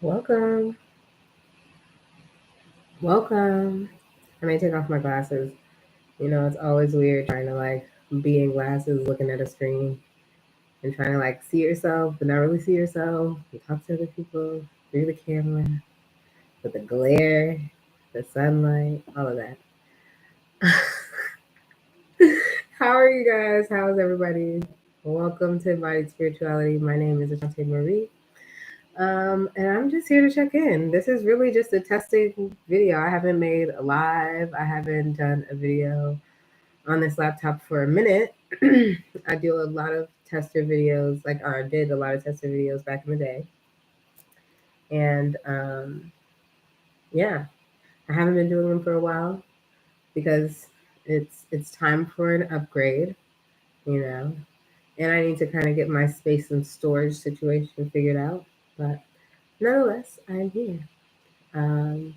Welcome. Welcome. I may take off my glasses. It's always weird trying to be in glasses looking at a screen and trying to see yourself but not really see yourself. You talk to other people through the camera with the glare, the sunlight, all of that. How are you guys? How's everybody? Welcome to Embodied Spirituality. My name is Ashante Marie. And I'm just here to check in. This is really just a testing video. I haven't made a live. I haven't done a video on this laptop for a minute. I do a lot of tester videos, or did a lot of tester videos back in the day. And yeah, I haven't been doing them for a while because it's time for an upgrade, you know. And I need to kind of get my space and storage situation figured out. But nonetheless, I'm here. Um,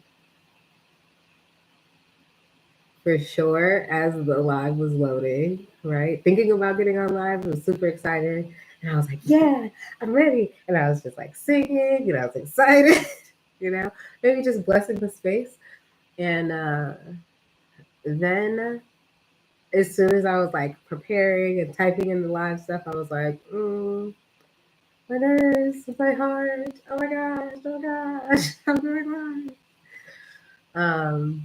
For sure, as the live was loading, right? Thinking about getting on live, I was super excited. And I was like, yeah, I'm ready. And I was just singing, and I was excited, maybe just blessing the space. And then as soon as I was preparing and typing in the live stuff, I was like, my nerves, my heart, oh my gosh, I'm doing live.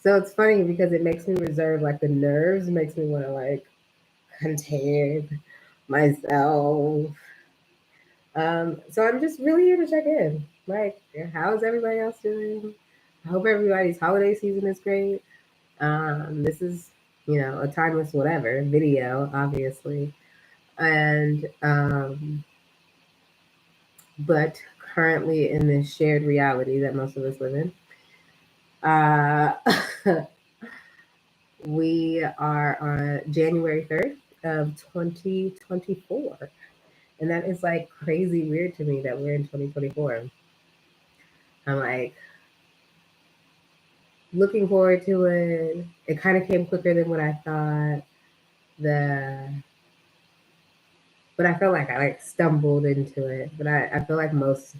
So it's funny because it makes me reserve, the nerves makes me want to contain myself. So I'm just really here to check in. How's everybody else doing? I hope everybody's holiday season is great. This is, a timeless whatever video, obviously. And but currently in this shared reality that most of us live in. We are on January 3rd of 2024. And that is crazy weird to me that we're in 2024. I'm looking forward to it. It kind of came quicker than what I thought. But I felt like I stumbled into it. But I feel like most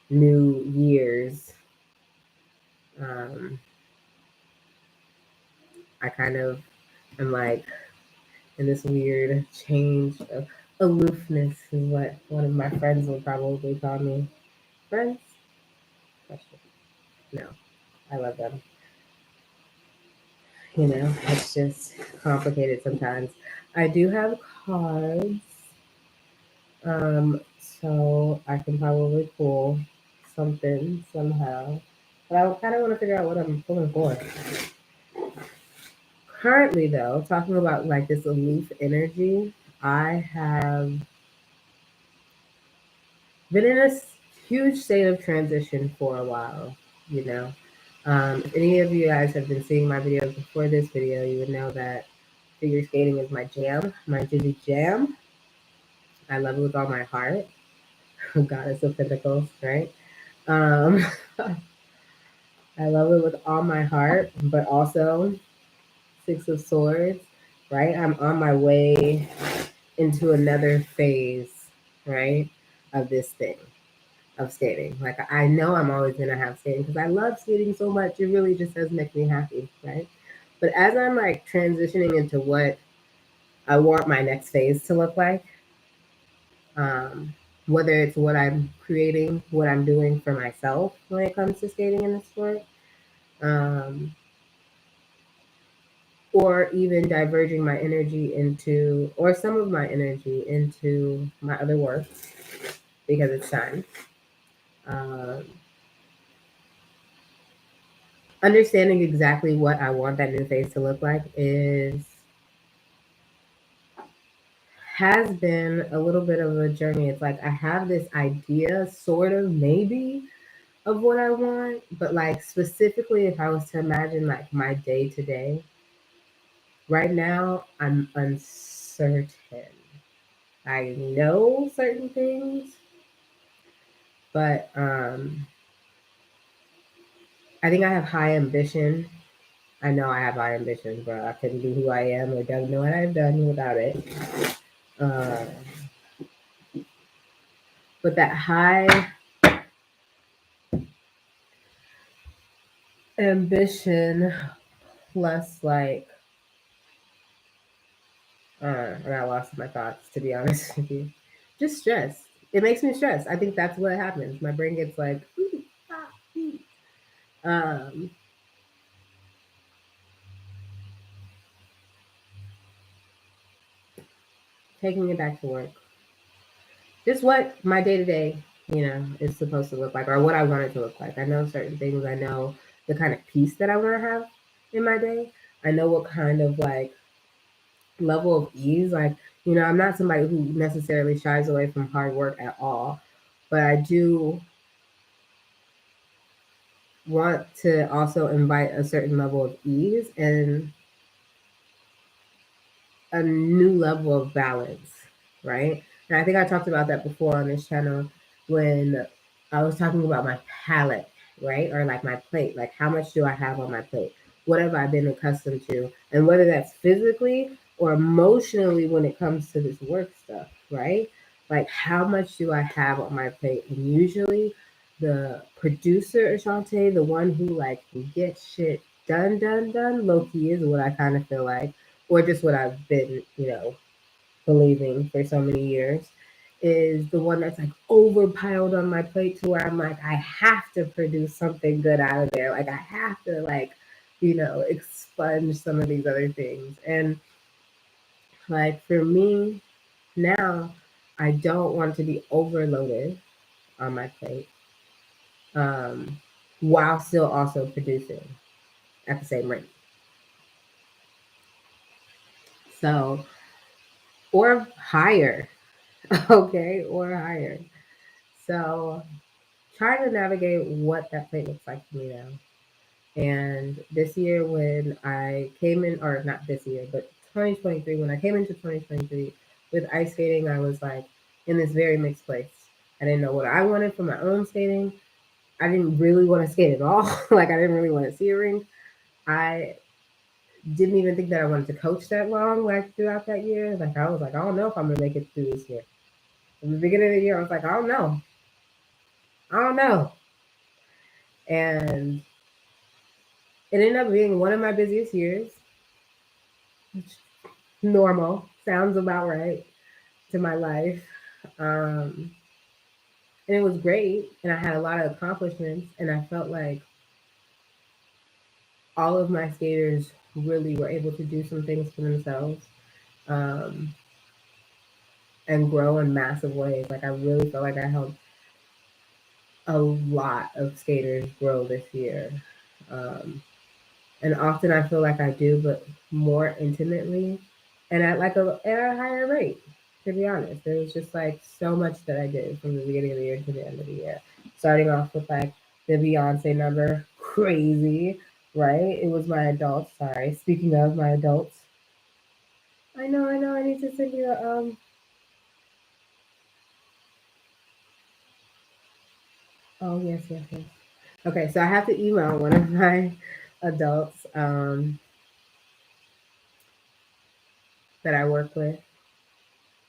new years, I kind of am in this weird change of aloofness is what one of my friends will probably call me. Friends? Question. No, I love them. It's just complicated sometimes. I do have cards, so I can probably pull something somehow. But I kind of want to figure out what I'm pulling for. Currently, though, talking about this aloof energy, I have been in a huge state of transition for a while, you know. If any of you guys have been seeing my videos before this video, you would know that figure skating is my jam, my Jizzy jam. I love it with all my heart. Goddess of Pentacles, right? Um, I love it with all my heart, but also Six of Swords, right? I'm on my way into another phase, right, of this thing, of skating. I know I'm always gonna have skating because I love skating so much. It really just does make me happy, right? But as I'm transitioning into what I want my next phase to look like, um, whether it's what I'm creating, what I'm doing for myself when it comes to skating in the sport, um, or even diverging my energy into, or some of my energy into my other work because it's time. Um, Understanding exactly what I want that new phase to look like has been a little bit of a journey. It's I have this idea, sort of, maybe, of what I want, but specifically if I was to imagine my day to day, right now I'm uncertain. I know certain things, but I think I have high ambition. I know I have high ambition, but I couldn't be who I am or don't know what I've done without it. Uh, but that high ambition plus like I got lost in my thoughts, to be honest with you. Just stress. It makes me stressed. I think that's what happens. My brain gets like, ooh, ah, ee. um, taking it back to work. Just what my day to day, is supposed to look like, or what I want it to look like. I know certain things. I know the kind of peace that I want to have in my day. I know what kind of like level of ease. Like, I'm not somebody who necessarily shies away from hard work at all, but I do want to also invite a certain level of ease and a new level of balance, right? And I think I talked about that before on this channel when I was talking about my palette, right? Or like my plate, like how much do I have on my plate? What have I been accustomed to? And whether that's physically or emotionally when it comes to this work stuff, right? Like how much do I have on my plate? And usually the producer, Ashante, the one who like gets shit done, low key is what I kind of feel like, or just what I've been, believing for so many years, is the one that's like overpiled on my plate to where I'm like, I have to produce something good out of there. Like I have to like, expunge some of these other things. And like for me now, I don't want to be overloaded on my plate, um, while still also producing at the same rate. So, or higher, okay, or higher. So, trying to navigate what that plate looks like for me now. And this year, when I came in, or not this year, but 2023, when I came into 2023 with ice skating, I was like in this very mixed place. I didn't know what I wanted for my own skating. I didn't really want to skate at all. Like, I didn't really want to see a rink. I didn't even think that I wanted to coach that long, like throughout that year. Like, I was like, I don't know if I'm going to make it through this year. In the beginning of the year, I was like, I don't know. I don't know. And it ended up being one of my busiest years, which normal sounds about right to my life. Um, and it was great, and I had a lot of accomplishments, and I felt like all of my skaters really were able to do some things for themselves, um, and grow in massive ways. Like I really felt like I helped a lot of skaters grow this year. Um, and often I feel like I do, but more intimately and at a higher rate. To be honest, there was just like so much that I did from the beginning of the year to the end of the year. Starting off with like the Beyonce number, crazy, right? It was my adults. Sorry, speaking of my adults, I know, I know. I need to send you a Oh yes, yes, yes. Okay, so I have to email one of my adults that I work with,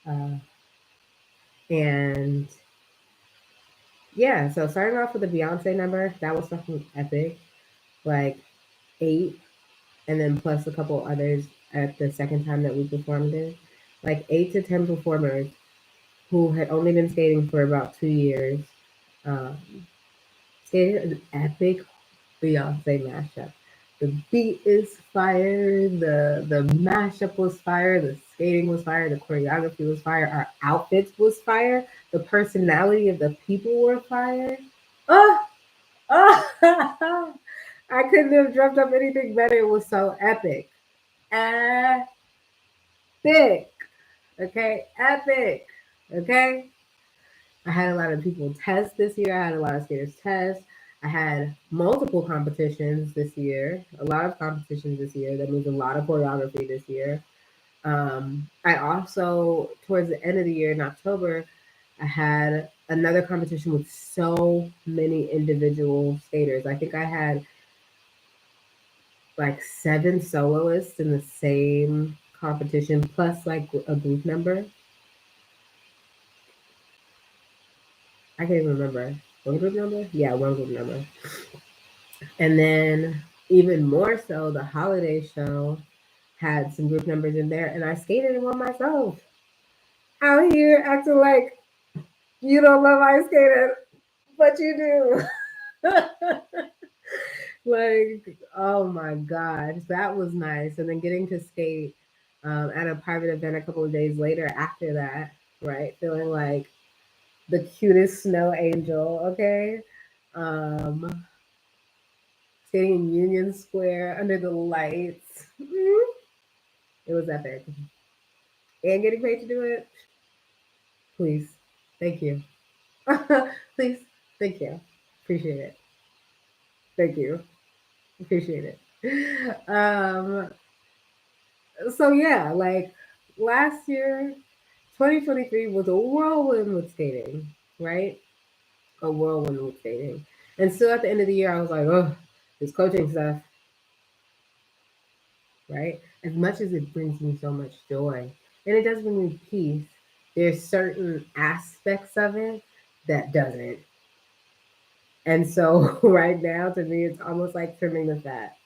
uh, and yeah, so starting off with the Beyonce number, that was fucking epic. Like 8, and then plus a couple others at the second time that we performed it. Like 8 to 10 performers who had only been skating for about 2 years. Um, Skated an epic Beyonce mashup. The beat is fire. The mashup was fire. The skating was fire. The choreography was fire. Our outfits was fire. The personality of the people were fire. Oh, oh! I couldn't have dreamt up anything better. It was so epic. Epic. Okay, epic. Okay. I had a lot of people test this year. I had a lot of skaters test. I had multiple competitions this year, a lot of competitions this year. That means a lot of choreography this year. I also, towards the end of the year in October, I had another competition with so many individual skaters. I think I had like 7 soloists in the same competition, plus like a group member. I can't even remember. One group number? Yeah, one group number. And then even more so, the holiday show had some group numbers in there, and I skated in one myself. Out here acting like you don't love ice skating, but you do. Like, oh my gosh, that was nice. And then getting to skate at a private event a couple of days later after that, right? Feeling like the cutest snow angel, okay? Um, Skating in Union Square under the lights. It was epic. And getting paid to do it, please. Thank you. Please. Thank you. Appreciate it. Thank you. Appreciate it. So yeah, like last year, 2023 was a whirlwind with skating, right? A whirlwind with skating. And still at the end of the year, I was like, oh, this coaching stuff, right? As much as it brings me so much joy, and it does bring me peace, there's certain aspects of it that doesn't. And so right now, to me, it's almost like trimming the fat.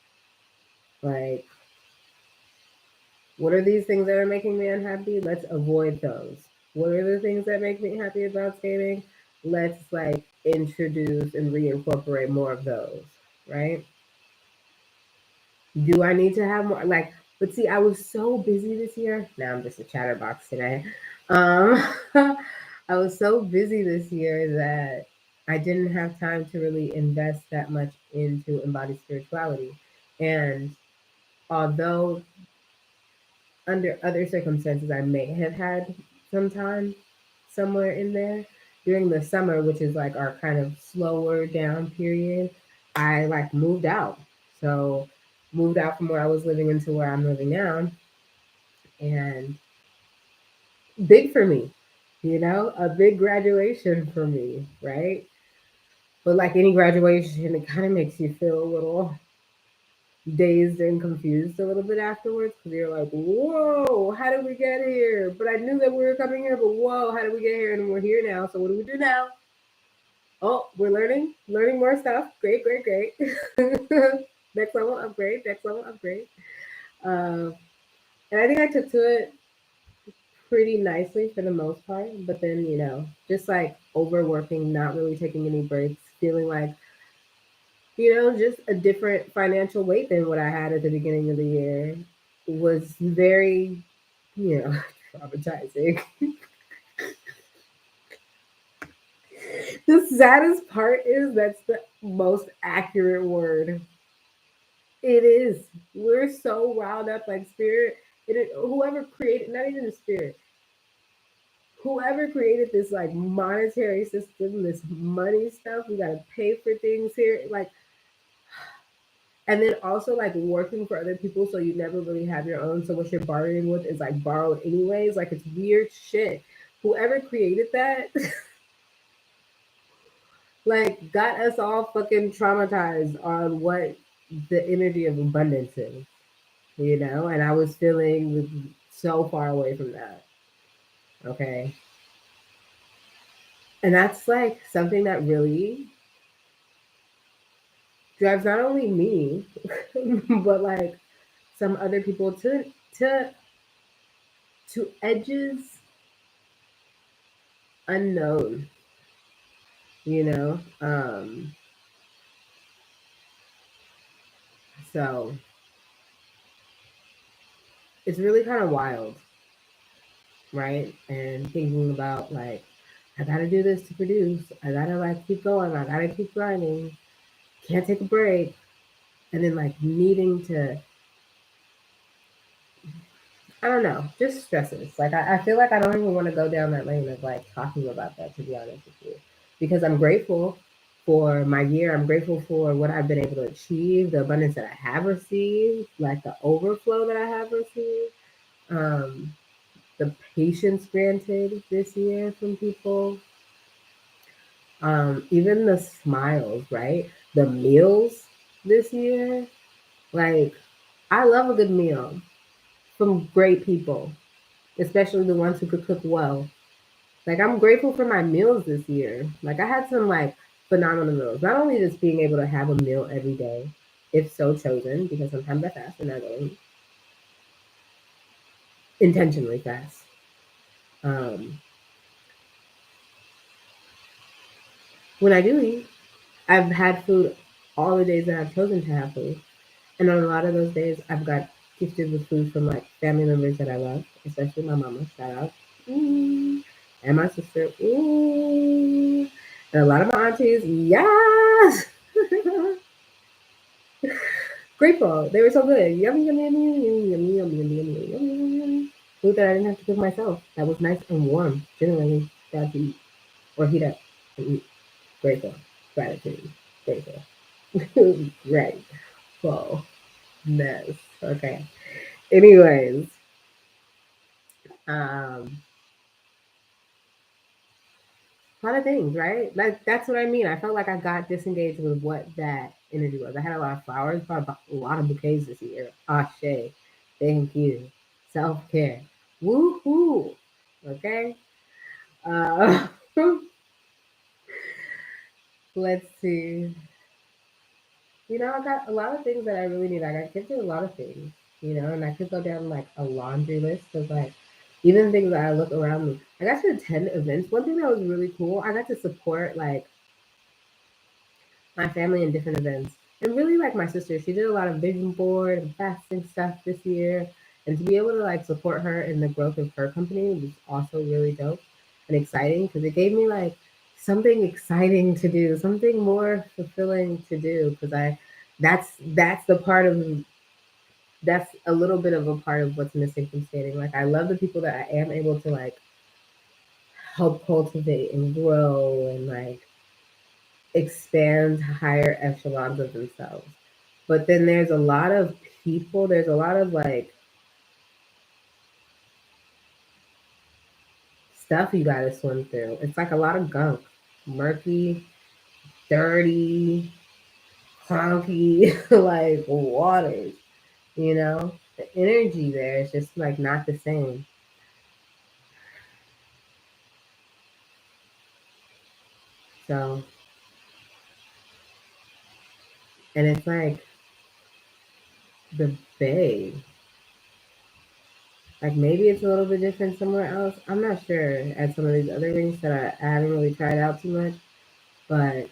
Like, what are these things that are making me unhappy? Let's avoid those. What are the things that make me happy about skating? Let's like introduce and reincorporate more of those, right? Do I need to have more? Like, but see, I was so busy this year. Now I'm just a chatterbox today. Um, I was so busy this year that I didn't have time to really invest that much into embodied spirituality. And although under other circumstances, I may have had some time somewhere in there. During the summer, which is like our kind of slower down period, I like moved out. So moved out from where I was living into where I'm living now, and big for me, a big graduation for me, right? But like any graduation, it kind of makes you feel a little dazed and confused a little bit afterwards because you're like, whoa, how did we get here? But I knew that we were coming here, but whoa, how did we get here? And we're here now. So what do we do now? Oh, we're learning more stuff. Great, great, great. Next level upgrade, next level upgrade. Um, and I think I took to it pretty nicely for the most part. But then, just like overworking, not really taking any breaks, feeling like just a different financial weight than what I had at the beginning of the year was very, traumatizing. The saddest part is that's the most accurate word. It is. We're so riled up like spirit. Whoever created, not even the spirit, whoever created this like monetary system, this money stuff, we gotta pay for things here. Like, and then also like working for other people so you never really have your own. So what you're borrowing with is like borrowed anyways. Like it's weird shit. Whoever created that like got us all fucking traumatized on what the energy of abundance is, and I was feeling so far away from that. Okay. And that's like something that really drives not only me, but like some other people to edges unknown, you know. So it's really kind of wild, right? And thinking about like I gotta do this to produce. I gotta like keep going. I gotta keep grinding. Can't take a break. And then like needing to, I don't know, just stresses. Like I feel like I don't even want to go down that lane of like talking about that, to be honest with you, because I'm grateful for my year. I'm grateful for what I've been able to achieve, the abundance that I have received, like the overflow that I have received, um, the patience granted this year from people, even the smiles, right? The meals this year. Like, I love a good meal from great people, especially the ones who could cook well. Like, I'm grateful for my meals this year. Like, I had some like phenomenal meals. Not only just being able to have a meal every day, if so chosen, because sometimes I fast and I go intentionally fast. When I do eat, I've had food all the days that I've chosen to have food. And on a lot of those days, I've got gifted with food from like family members that I love, especially my mama. Shout out. Mm. And my sister. Ooh. And a lot of my aunties. Yes. Grateful. They were so good. Yummy, yummy, yummy, yummy, yummy, yummy, yummy, yummy, yummy, yummy. Food that I didn't have to cook myself. That was nice and warm. Generally, that to eat or heat up and eat. Grateful. Gratitude. Grateful. Right. Whoa. Mess. Okay. Anyways, um, a lot of things, right? Like that's what I mean. I felt like I got disengaged with what that energy was. I had a lot of flowers, bought a lot of bouquets this year. Ashe. Thank you. Self care. Woohoo. Okay. Uh, let's see. I got a lot of things that I really need. I got gifted a lot of things, and I could go down like a laundry list of like even things that I look around me. I got to attend events. One thing that was really cool, I got to support like my family in different events. And really like my sister, she did a lot of vision board and fasting stuff this year. And to be able to like support her in the growth of her company was also really dope and exciting because it gave me like something exciting to do, something more fulfilling to do. Because that's the part of that's a little bit of a part of what's missing from skating. Like I love the people that I am able to like help cultivate and grow and like expand higher echelons of themselves. But then there's a lot of people, there's a lot of like stuff you gotta swim through. It's like a lot of gunk, murky, dirty, clunky, like waters, you know? The energy there is just like not the same. So, and it's like the bay. Like maybe it's a little bit different somewhere else. I'm not sure at some of these other rinks that I haven't really tried out too much, but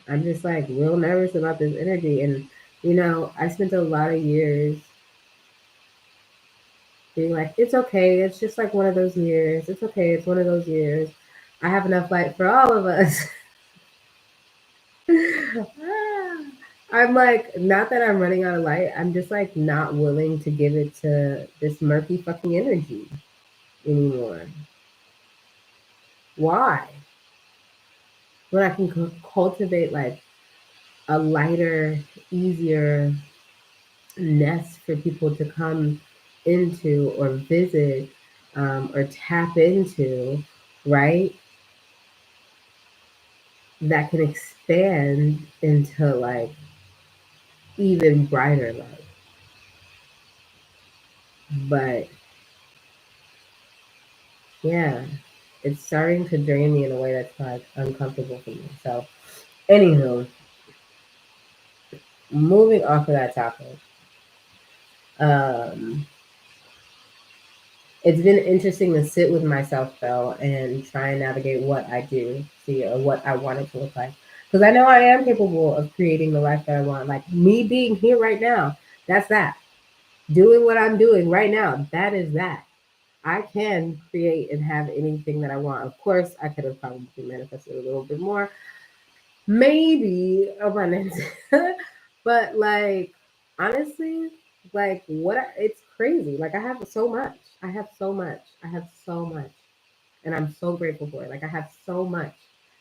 I'm just like real nervous about this energy. And, I spent a lot of years being like, it's okay. It's just like one of those years. It's okay. It's one of those years. I have enough light for all of us. I'm like, not that I'm running out of light. I'm just like not willing to give it to this murky fucking energy anymore. Why? When I can cultivate like a lighter, easier nest for people to come into or visit or tap into, right? That can expand into like even brighter light. But yeah, it's starting to drain me in a way that's like uncomfortable for me. So, anywho, moving off of that topic, um, it's been interesting to sit with myself though and try and navigate what I do see or what I want it to look like. Because I know I am capable of creating the life that I want. Like me being here right now, that's that. Doing what I'm doing right now, that is that. I can create and have anything that I want. Of course, I could have probably manifested a little bit more, maybe abundance. But like honestly, like it's crazy. Like I have so much. I have so much. I have so much. And I'm so grateful for it. Like I have so much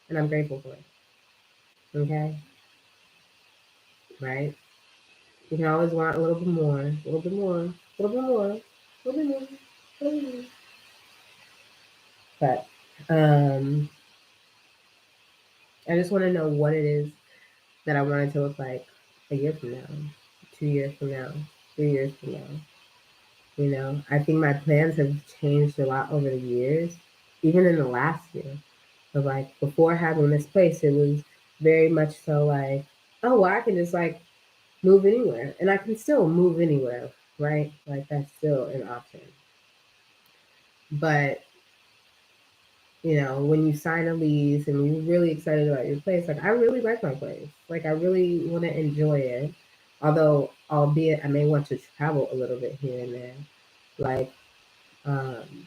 and I'm grateful for it. Okay? Right? You can always want a little bit more, a little bit more, a little bit more, a little bit more, a little bit more. But I just want to know what it is that I want it to look like a year from now, 2 years from now, 3 years from now. You know, I think my plans have changed a lot over the years, even in the last year. But like before having this place, it was very much so like, oh, well, I can just like move anywhere, and I can still move anywhere, right? Like that's still an option. But you know, when you sign a lease and you're really excited about your place, like I really like my place. Like I really want to enjoy it. Although, albeit I may want to travel a little bit here and there. Like, um,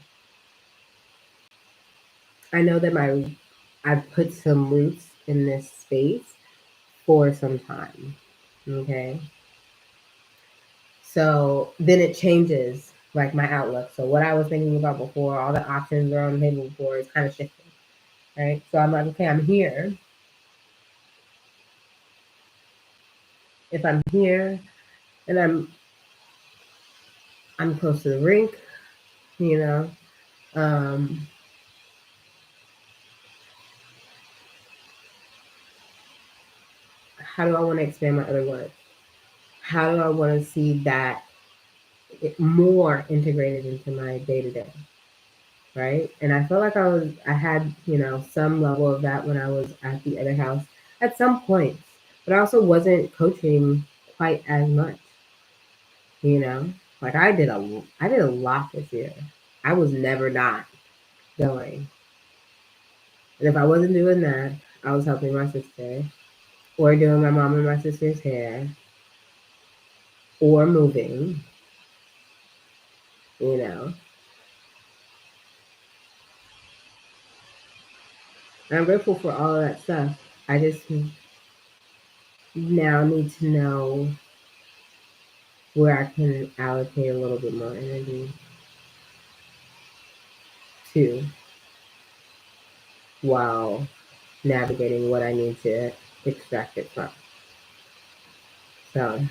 I know that I've put some roots in this space for some time. Okay. So then it changes like my outlook. So what I was thinking about before, all the options are on the table before is kind of shifting. Right. So I'm like, okay, I'm here. If I'm here and I'm close to the rink, you know, um, how do I want to expand my other work? How do I want to see that more integrated into my day to day? Right. And I felt like I had, you know, some level of that when I was at the other house at some points, but I also wasn't coaching quite as much, you know, like I did a lot this year. I was never not going. And if I wasn't doing that, I was helping my sister or doing my mom and my sister's hair or moving, you know. And I'm grateful for all of that stuff. I just now need to know where I can allocate a little bit more energy to while navigating what I need to extract it from. So,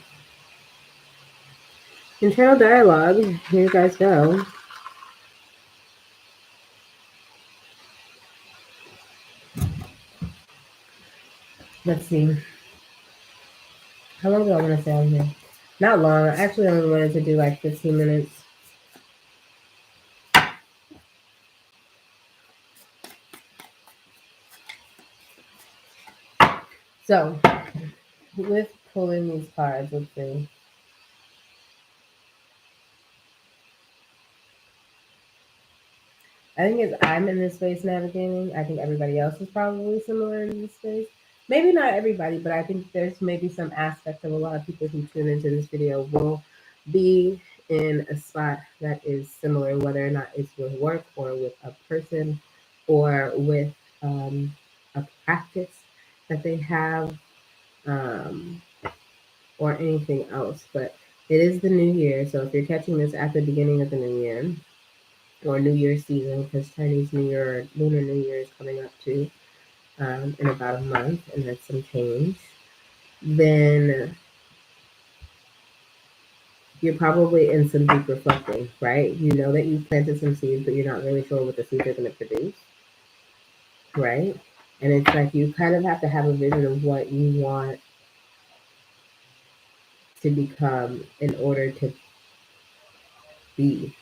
internal dialogue, here you guys go. Let's see. How long do I want to stay on here? Not long. I actually only wanted to do like 15 minutes. So, with pulling these cards, let's see. I think as I'm in this space navigating, I think everybody else is probably similar in this space. Maybe not everybody, but I think there's maybe some aspect of a lot of people who tune into this video will be in a spot that is similar, whether or not it's with work or with a person or with a practice that they have um, or anything else. But it is the new year, so if you're catching this at the beginning of the new year, or New Year's season, because Chinese New Year, Lunar New Year is coming up too in about a month, and that's some change. Then you're probably in some deep reflecting, right? You know that you planted some seeds, but you're not really sure what the seeds are going to produce, right? And it's like you kind of have to have a vision of what you want to become in order to be.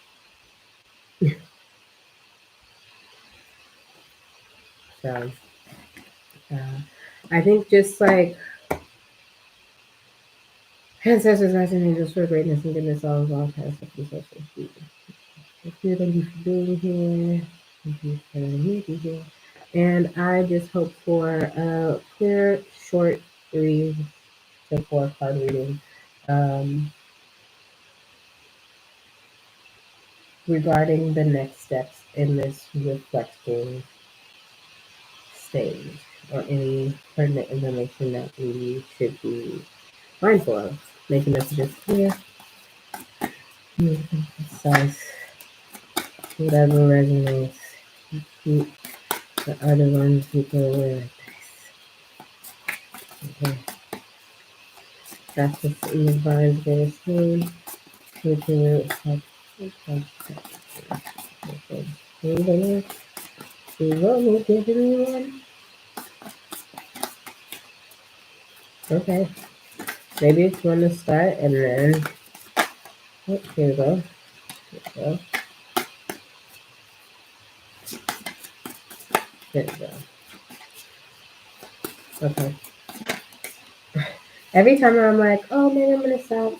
So uh, I think just like ancestors, guides, and angels for greatness and goodness, all of all past, and social. Thank you for being here. Thank you for letting me be here. And I just hope for a clear, short 3 to 4 card reading um, regarding the next steps in this reflecting stage or any pertinent information that we should be mindful of. Making messages clear. Size, whatever resonates. Keep the other ones people aware. Okay. Practice in the vibes very soon. Which is okay. Anybody? Do you want me to give anyone? Okay. Maybe it's one to start and then oh, here we go. There we go. Okay. Every time I'm like, oh, maybe I'm gonna stop.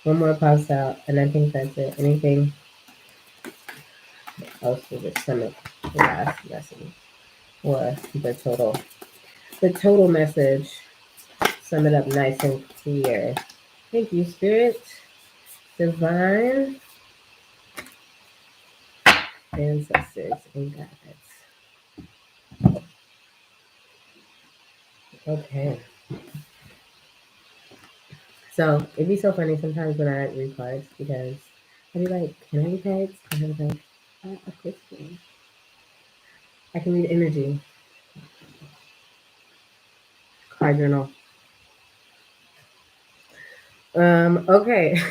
One more pops out, and I think that's it. Anything else will just sum up the last message or the total message. Sum it up nice and clear. Thank you, Spirit, Divine, Ancestors, and guides. Okay. So it'd be so funny sometimes when I read cards because I'd be like, can I read cards? And I'd be like, of course you can. I can read energy. Card journal. Okay.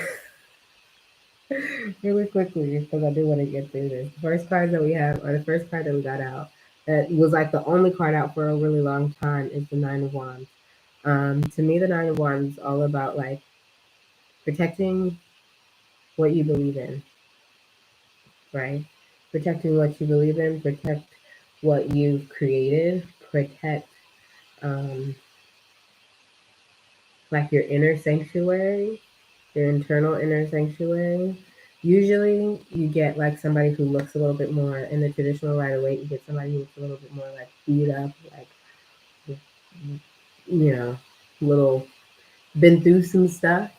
Really quickly, because I do want to get through this. The first card that we have, or the first card that we got out, that was like the only card out for a really long time, is the Nine of Wands. To me, the Nine of Wands is all about like protecting what you believe in, right? Protecting what you believe in, protect what you've created, protect um, like your inner sanctuary, your internal inner sanctuary. Usually you get like somebody who looks a little bit more in the traditional Rider Waite. You get somebody who looks a little bit more like beat up, like, you know, little been through some stuff.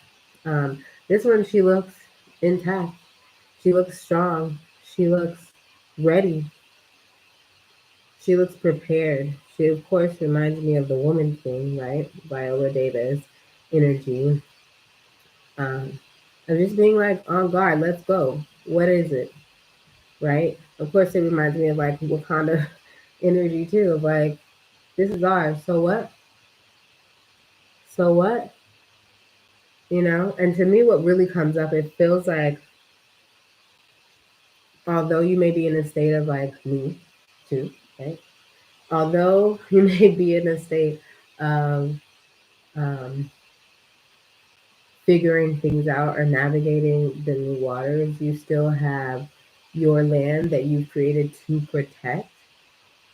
This one, she looks intact. She looks strong. She looks ready. She looks prepared. She, of course, reminds me of the Woman King, right? Viola Davis energy. Of just being like on guard. Let's go. What is it? Right? Of course, it reminds me of like Wakanda energy too. Of like, this is ours. So what? So what? You know? And to me, what really comes up, it feels like, although you may be in a state of like me too, right? Although you may be in a state of um, figuring things out or navigating the new waters, you still have your land that you've created to protect.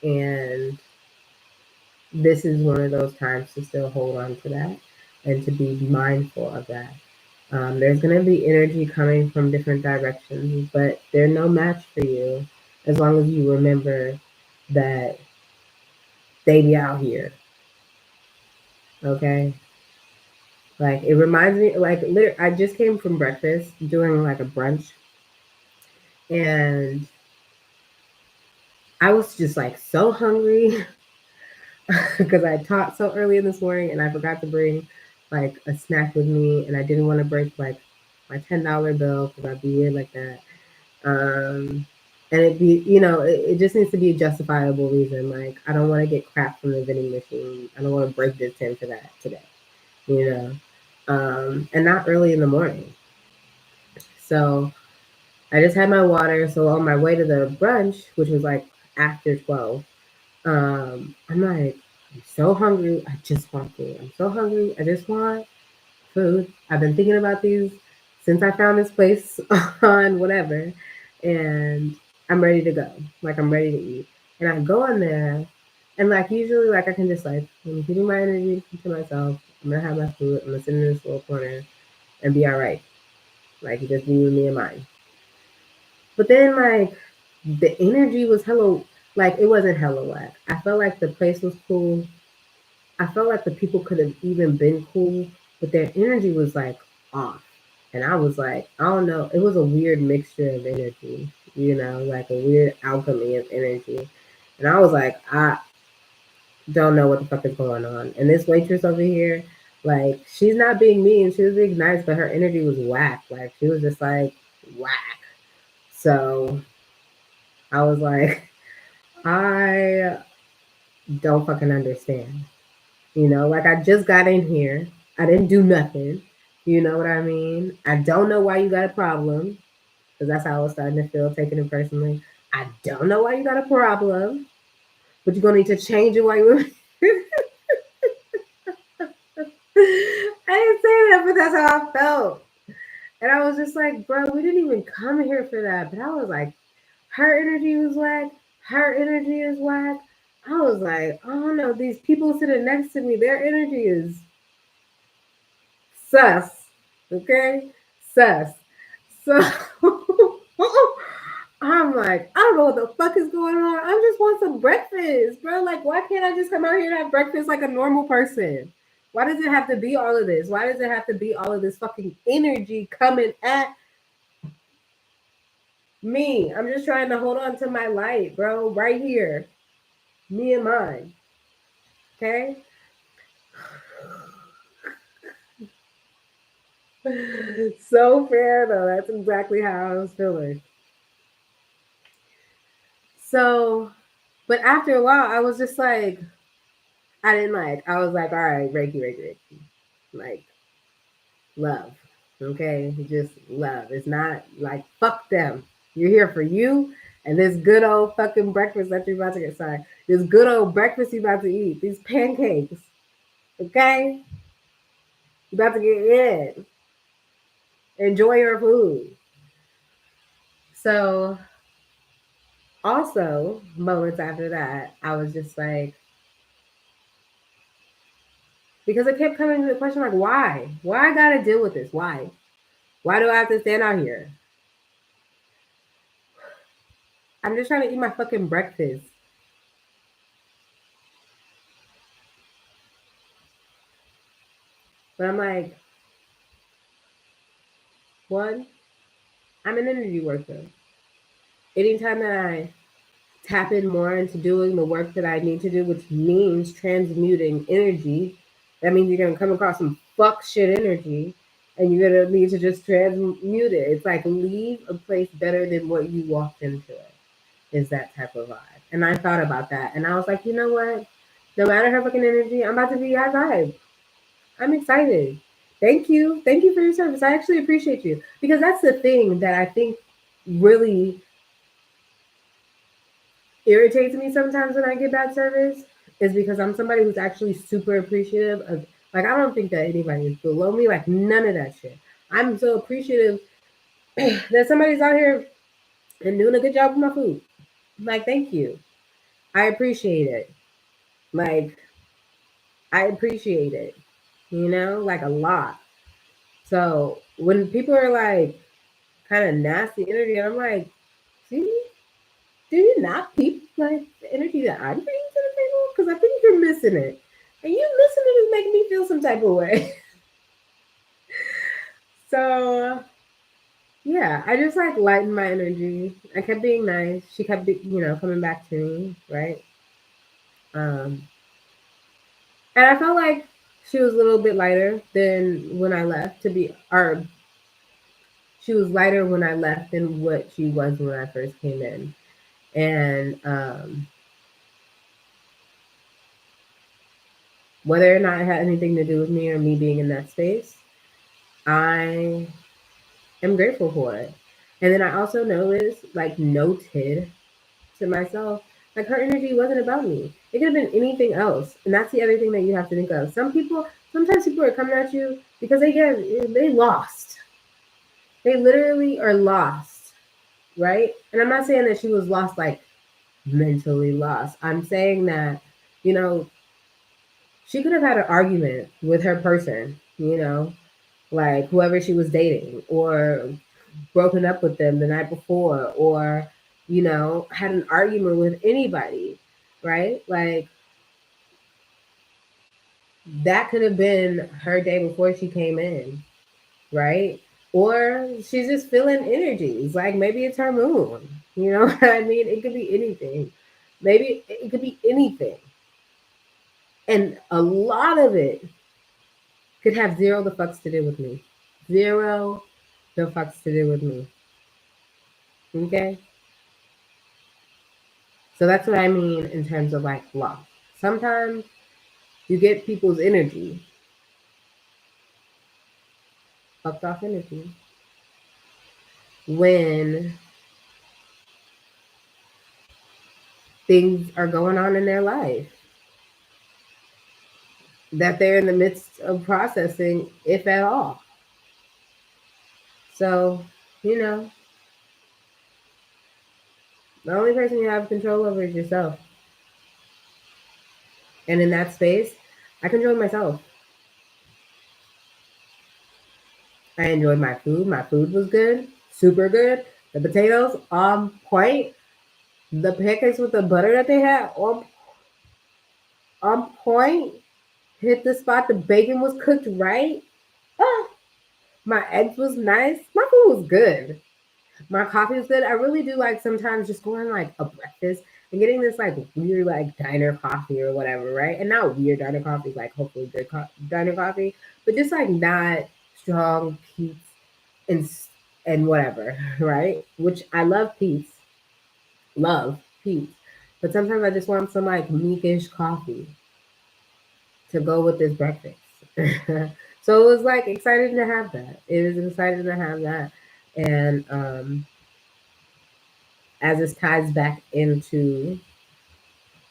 And this is one of those times to still hold on to that and to be mindful of that. There's going to be energy coming from different directions, but they're no match for you as long as you remember that they be out here. Okay? Like, it reminds me, like, literally, I just came from breakfast doing like a brunch, and I was just like so hungry because I taught so early in this morning and I forgot to bring like a snack with me, and I didn't want to break like my $10 bill because I'd be weird like that. And it'd be, it just needs to be a justifiable reason. Like, I don't want to get crap from the vending machine. I don't want to break this 10 for that today, you know, and not early in the morning. So I just had my water. So on my way to the brunch, which was like after 12, I'm like, I'm so hungry. I just want food. I'm so hungry. I just want food. I've been thinking about these since I found this place on whatever, and I'm ready to go. Like, I'm ready to eat. And I go in there, and like usually, like I can just like, I'm keeping my energy to myself. I'm gonna have my food. I'm gonna sit in this little corner and be all right. Like, just be with me and mine. But then like the energy was hella, like, it wasn't hella whack. I felt like the place was cool. I felt like the people could have even been cool, but their energy was like off. And I was like, I don't know. It was a weird mixture of energy, like a weird alchemy of energy. And I was like, I don't know what the fuck is going on. And this waitress over here, like, she's not being mean. She was being nice, but her energy was whack. Like, she was just like whack. So I was like, I don't fucking understand. Like, I just got in here. I didn't do nothing. You know what I mean? I don't know why you got a problem. Because that's how I was starting to feel, taking it personally. I don't know why you got a problem. But you're going to need to change it while you I didn't say that, but that's how I felt. And I was just like, bro, we didn't even come here for that. But I was like, her energy was whack. Her energy is whack. I was like, oh no, these people sitting next to me, their energy is sus. Okay? Sus. So I'm like, I don't know what the fuck is going on. I just want some breakfast, bro. Like, why can't I just come out here and have breakfast like a normal person? Why does it have to be all of this? Why does it have to be all of this fucking energy coming at me? I'm just trying to hold on to my light, bro. Right here. Me and mine. Okay? So fair though. That's exactly how I was feeling. So, but after a while, I was just like, I didn't like. I was like, all right, Reiki. Like, love. Okay? Just love. It's not like, fuck them. You're here for you and this good old fucking breakfast that you're about to get. Sorry. This good old breakfast you're about to eat. These pancakes. Okay? You're about to get in. Enjoy your food. So, also, moments after that, I was just like, because it kept coming to the question, like, why? Why I gotta deal with this? Why? Why do I have to stand out here? I'm just trying to eat my fucking breakfast. But I'm like, one, I'm an energy worker. Anytime that I tap in more into doing the work that I need to do, which means transmuting energy, that means you're gonna come across some fuck shit energy and you're gonna need to just transmute it. It's like leave a place better than what you walked into it. Is that type of vibe. And I thought about that and I was like, you know what? No matter her fucking energy, I'm about to be high vibe. I'm excited. Thank you. Thank you for your service. I actually appreciate you. Because that's the thing that I think really irritates me sometimes when I get bad service is because I'm somebody who's actually super appreciative of, like, I don't think that anybody is below me, like none of that shit. I'm so appreciative that somebody's out here and doing a good job with my food. Like, thank you. I appreciate it. Like, I appreciate it, like a lot. So when people are like kind of nasty energy, and I'm like, see, do you not peep like the energy that I'm bringing to the table? Because I think you're missing it. And you listening is making me feel some type of way. So yeah, I just like lightened my energy. I kept being nice. She kept, coming back to me, right? Um, and I felt like she was a little bit lighter than when I left. Or she was lighter when I left than what she was when I first came in. And whether or not it had anything to do with me or me being in that space, I am grateful for it. And then I also noted to myself, like her energy wasn't about me. It could have been anything else. And that's the other thing that you have to think of. Sometimes people are coming at you because they lost. They literally are lost, right? And I'm not saying that she was lost like mentally lost. I'm saying that, you know, she could have had an argument with her person, like whoever she was dating, or broken up with them the night before, or, had an argument with anybody, right? Like that could have been her day before she came in, right? Or she's just feeling energies. Like maybe it's her moon. You know what I mean? It could be anything. Maybe it could be anything. And a lot of it could have zero the fucks to do with me. Zero the fucks to do with me. Okay? So that's what I mean in terms of like love. Sometimes you get people's energy, fucked off energy, when things are going on in their life that they're in the midst of processing, if at all. So, you know, the only person you have control over is yourself. And in that space, I control myself. I enjoyed my food. My food was good, super good. The potatoes on point. The pancakes with the butter that they had on point. Hit the spot. The bacon was cooked right. Ah, my eggs was nice. My food was good. My coffee was good. I really do like sometimes just going like a breakfast and getting this like weird like diner coffee or whatever, right? And not weird diner coffee, like hopefully good diner coffee, but just like not strong peats and and whatever, right? Which I love peats, love peats, but sometimes I just want some like meekish coffee to go with this breakfast. So it was like exciting to have that. It was exciting to have that, and as this ties back into,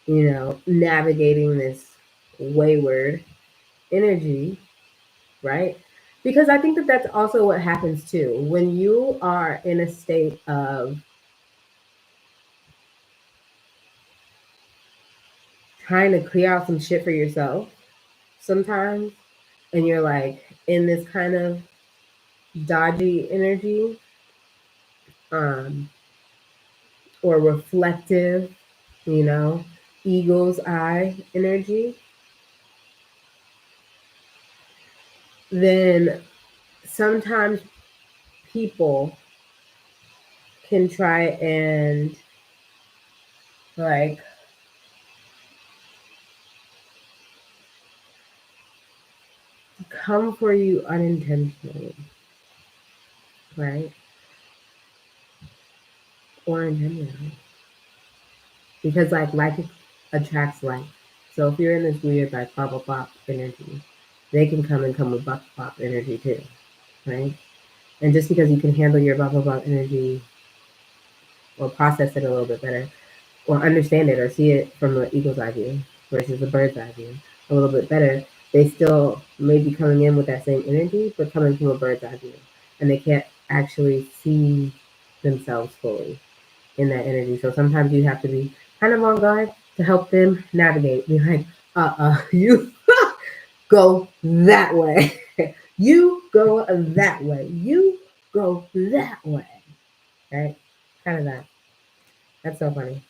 navigating this wayward energy, right? Because I think that that's also what happens too. When you are in a state of trying to clear out some shit for yourself sometimes, and you're like in this kind of dodgy energy, um, or reflective, you know, eagle's eye energy, then sometimes people can try and like come for you unintentionally, right? Or intentionally. Because like attracts like. So if you're in this weird like bubble pop energy, they can come with bubble pop energy too, right? And just because you can handle your bubble pop energy or process it a little bit better, or understand it or see it from the eagle's eye view versus the bird's eye view a little bit better, they still may be coming in with that same energy, but coming from a bird's eye view. And they can't actually see themselves fully in that energy. So sometimes you have to be kind of on guard to help them navigate. Be like, you go that way. You go that way. You go that way. Right? Kind of that. That's so funny.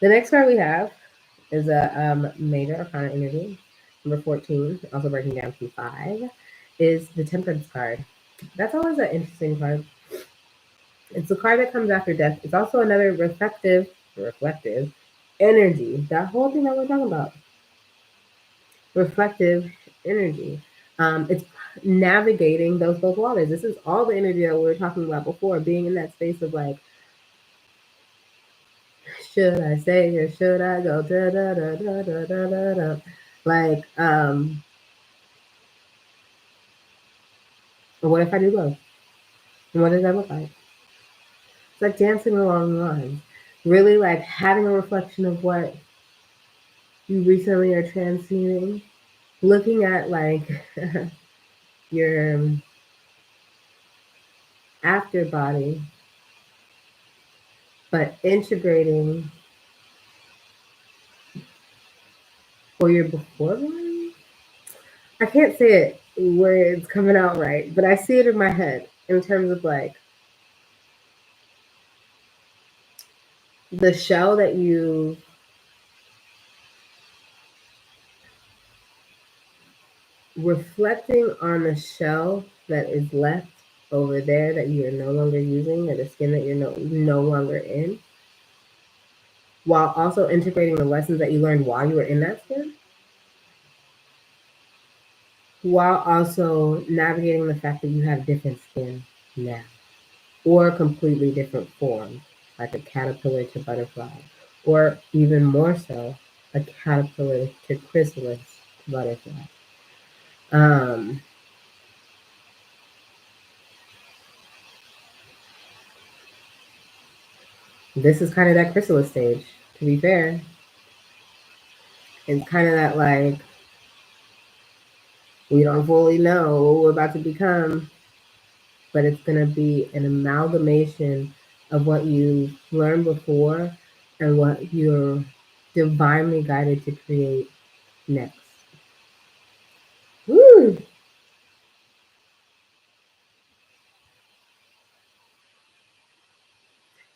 The next card we have is a major arcana energy. Number 14, also breaking down to 5, is the Temperance card. That's always an interesting card. It's the card that comes after death. It's also another reflective energy. That whole thing that we're talking about. Reflective energy. It's navigating those both waters. This is all the energy that we were talking about before, being in that space of like, should I stay or should I go? Da, da, da, da, da, da, da, da. Like, what if I do both? And what does that look like? It's like dancing along the lines. Really like having a reflection of what you recently are transmuting. Looking at like your after body, but integrating for your before body. I can't say it where it's coming out right, but I see it in my head in terms of like the shell that you reflecting on the shell that is left over there that you are no longer using, or the skin that you're no longer in, while also integrating the lessons that you learned while you were in that skin, while also navigating the fact that you have different skin now, or completely different forms, like a caterpillar to butterfly, or even more so, a caterpillar to chrysalis to butterfly. Um, this is kind of that chrysalis stage, to be fair. It's kind of that like, we don't fully know what we're about to become. but it's going to be an amalgamation of what you learned before and what you're divinely guided to create next. Woo!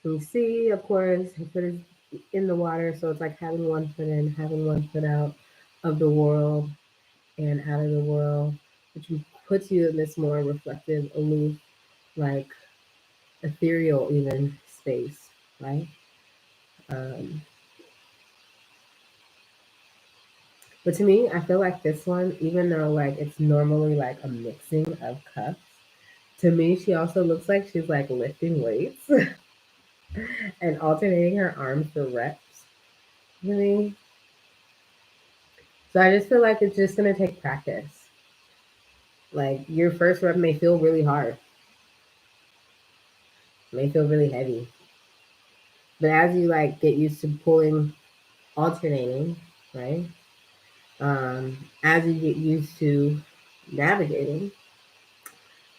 You see, of course, her foot is in the water, so it's like having one foot in, having one foot out of the world and out of the world, which puts you in this more reflective, aloof, like ethereal, even space, right? Um, but to me, I feel like this one, even though like it's normally like a mixing of cups, to me, she also looks like she's like lifting weights and alternating her arms for reps. You know what I mean? So I just feel like it's just gonna take practice. Like your first rep may feel really hard, may feel really heavy. But as you like get used to pulling, alternating, right? As you get used to navigating,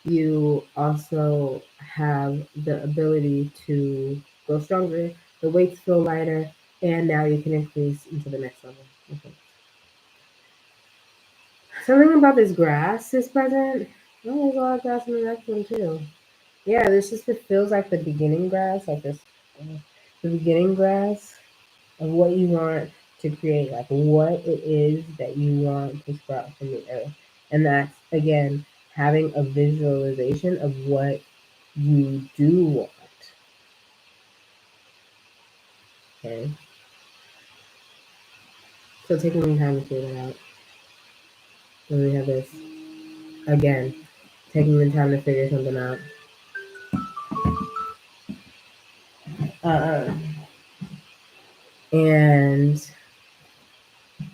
you also have the ability to go stronger, the weights feel lighter, and now you can increase into the next level. Okay. Something about this grass is present. Oh, there's a lot of grass in the next one too. Yeah, this just it feels like the beginning grass, like this, the beginning grass of what you want to create, like what it is that you want to sprout from the earth. And that's, again, having a visualization of what you do want. Okay. So taking the time to figure that out. Then we have this, again, taking the time to figure something out. Uh, and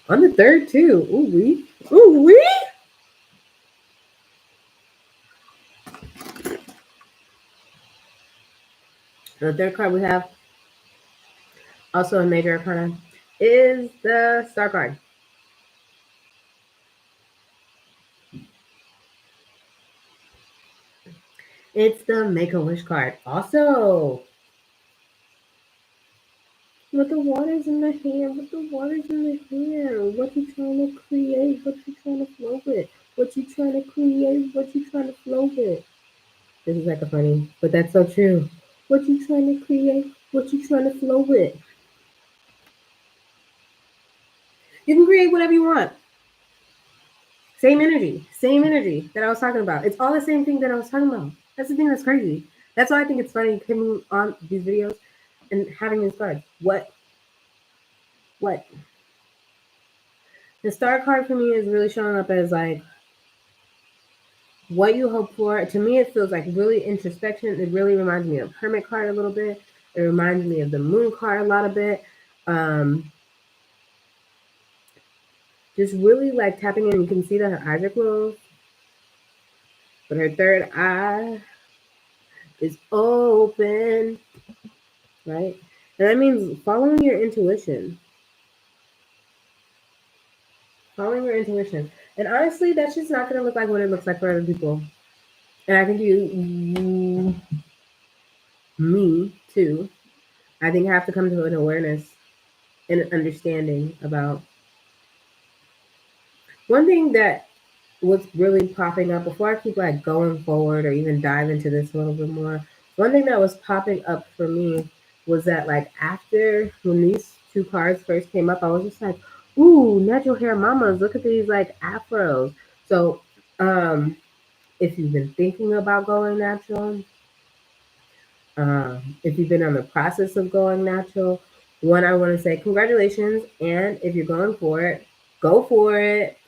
on the third, too. Ooh, wee. Ooh, wee. The third card we have, also a major arcana, is the Star card. It's the Make-A-Wish card. Also, with the waters in the hand, with the waters in the hand. What you trying to create? What you trying to flow with? What you trying to create? What you trying to flow with? This is like a funny, but that's so true. What you trying to create? What you trying to flow with? You can create whatever you want. Same energy that I was talking about. It's all the same thing that I was talking about. That's the thing that's crazy. That's why I think it's funny coming on these videos and having these cards. What? The Star card for me is really showing up as like what you hope for. To me, it feels like really introspection. It really reminds me of Hermit card a little bit. It reminds me of the Moon card a lot of bit. Just really like tapping in. You can see that her eyes are closed, but her third eye is open, right? And that means following your intuition. Following your intuition. And honestly, that's just not going to look like what it looks like for other people. And I think me too, I think have to come to an awareness and an understanding about one thing that what's really popping up before I keep like going forward or even dive into this a little bit more. One thing that was popping up for me was that like after when these two cards first came up, I was just like, ooh, natural hair mamas, look at these like afros. So if you've been thinking about going natural, if you've been on the process of going natural, one, I want to say congratulations. And if you're going for it, go for it.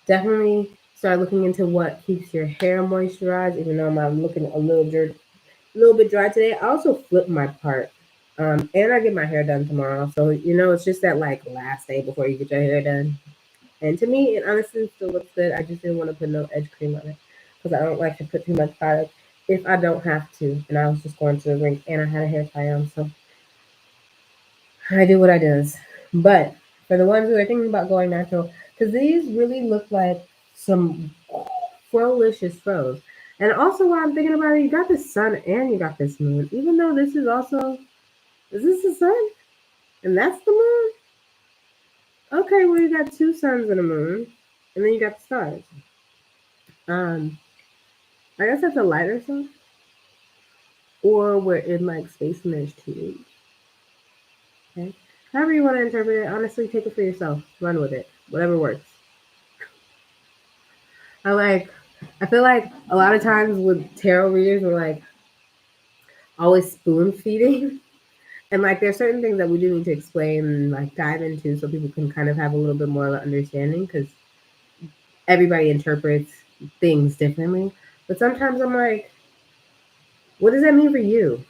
Definitely start looking into what keeps your hair moisturized, even though I'm looking a little bit dry today. I also flip my part. And I get my hair done tomorrow. So, it's just that like last day before you get your hair done. And to me, it honestly still looks good. I just didn't want to put no edge cream on it because I don't like to put too much product if I don't have to. And I was just going to the rink and I had a hair tie on. So I do what I does. But for the ones who are thinking about going natural, because these really look like some fro-licious froze. And also, while I'm thinking about it, you got the sun and you got this moon. Even though this is also, is this the sun? And that's the moon? Okay, well, you got two suns and a moon. And then you got the stars. Um, I guess that's a lighter sun. Or we're in like space and there's two. Okay. However you want to interpret it, honestly, take it for yourself. Run with it. Whatever works. I feel like a lot of times with tarot readers, we're like always spoon feeding. And like there's certain things that we do need to explain and like dive into so people can kind of have a little bit more of an understanding because everybody interprets things differently. But sometimes I'm like, what does that mean for you?